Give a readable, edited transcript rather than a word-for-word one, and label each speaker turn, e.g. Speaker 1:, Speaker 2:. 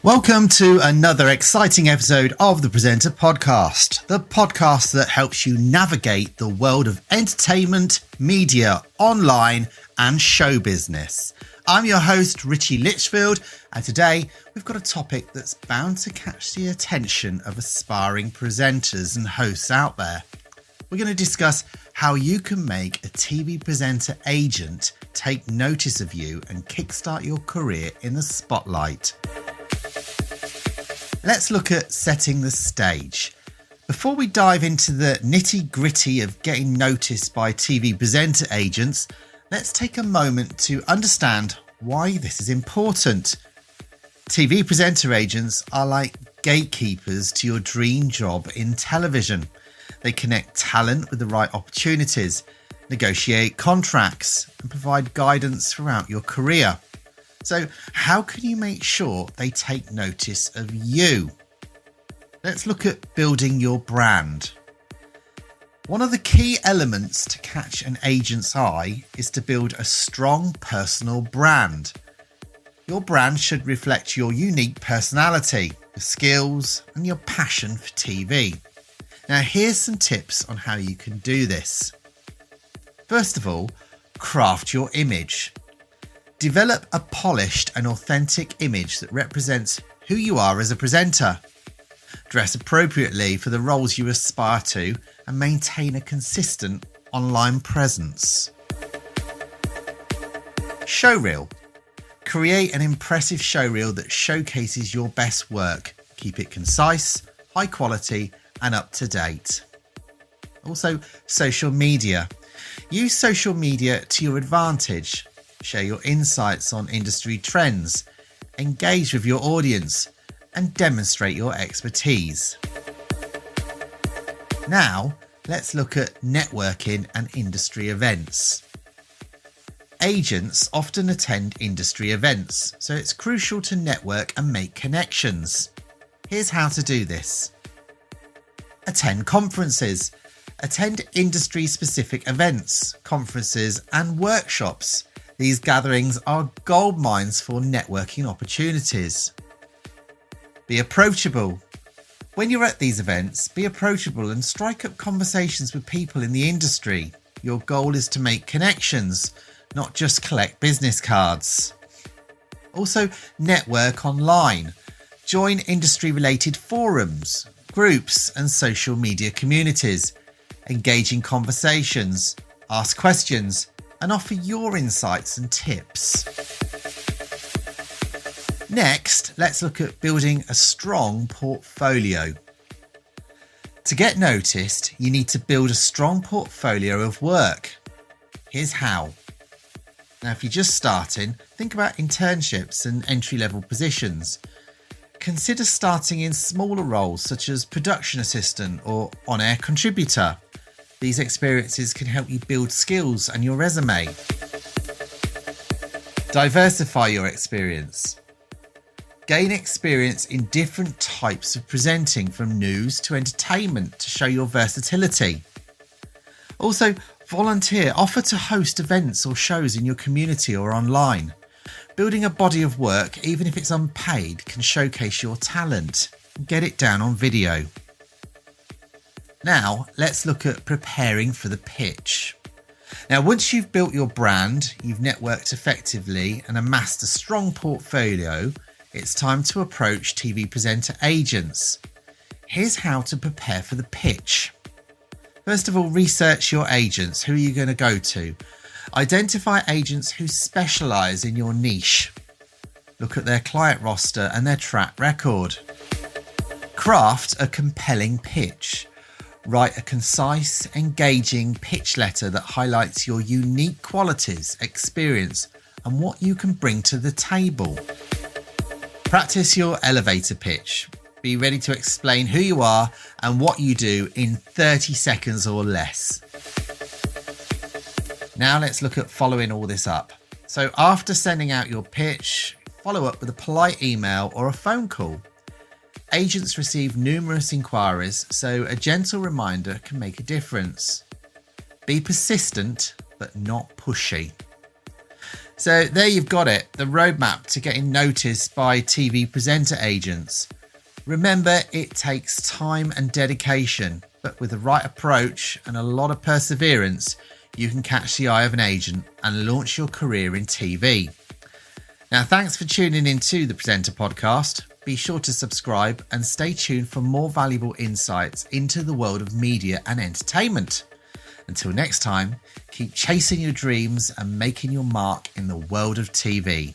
Speaker 1: Welcome to another exciting episode of the Presenter Podcast, the podcast that helps you navigate the world of entertainment, media, online, and show business. I'm your host, Richie Litchfield, and today we've got a topic that's bound to catch the attention of aspiring presenters and hosts out there. We're going to discuss how you can make a TV presenter agent take notice of you and kickstart your career in the spotlight. Let's look at setting the stage. Before we dive into the nitty-gritty of getting noticed by TV presenter agents, let's take a moment to understand why this is important. TV presenter agents are like gatekeepers to your dream job in television. They connect talent with the right opportunities, negotiate contracts, and provide guidance throughout your career. So how can you make sure they take notice of you? Let's look at building your brand. One of the key elements to catch an agent's eye is to build a strong personal brand. Your brand should reflect your unique personality, your skills, and your passion for TV. Now, here's some tips on how you can do this. First of all, craft your image. Develop a polished and authentic image that represents who you are as a presenter. Dress appropriately for the roles you aspire to and maintain a consistent online presence. Showreel. Create an impressive showreel that showcases your best work. Keep it concise, high quality, and up to date. Also, social media. Use social media to your advantage. Share your insights on industry trends, engage with your audience, and demonstrate your expertise. Now, let's look at networking and industry events. Agents often attend industry events, so it's crucial to network and make connections. Here's how to do this. Attend conferences. Attend industry-specific events, conferences, and workshops. These gatherings are gold mines for networking opportunities. Be approachable. When you're at these events, be approachable and strike up conversations with people in the industry. Your goal is to make connections, not just collect business cards. Also, network online. Join industry-related forums, groups, and social media communities. Engage in conversations, ask questions, and offer your insights and tips. Next, let's look at building a strong portfolio. To get noticed, you need to build a strong portfolio of work. Here's how. Now, if you're just starting, think about internships and entry-level positions. Consider starting in smaller roles such as production assistant or on-air contributor. These experiences can help you build skills and your resume. Diversify your experience. Gain experience in different types of presenting, from news to entertainment, to show your versatility. Also, volunteer. Offer to host events or shows in your community or online. Building a body of work, even if it's unpaid, can showcase your talent and get it down on video. Now, let's look at preparing for the pitch. Now, once you've built your brand, you've networked effectively and amassed a strong portfolio, it's time to approach TV presenter agents. Here's how to prepare for the pitch. First of all, research your agents. Who are you going to go to? Identify agents who specialise in your niche. Look at their client roster and their track record. Craft a compelling pitch. Write a concise, engaging pitch letter that highlights your unique qualities, experience, and what you can bring to the table. Practice your elevator pitch. Be ready to explain who you are and what you do in 30 seconds or less. Now let's look at following all this up. So after sending out your pitch, follow up with a polite email or a phone call. Agents receive numerous inquiries, so a gentle reminder can make a difference. Be persistent, but not pushy. So there you've got it, the roadmap to getting noticed by TV presenter agents. Remember, it takes time and dedication, but with the right approach and a lot of perseverance, you can catch the eye of an agent and launch your career in TV. Now, thanks for tuning in to the Presenter Podcast. Be sure to subscribe and stay tuned for more valuable insights into the world of media and entertainment. Until next time, keep chasing your dreams and making your mark in the world of TV.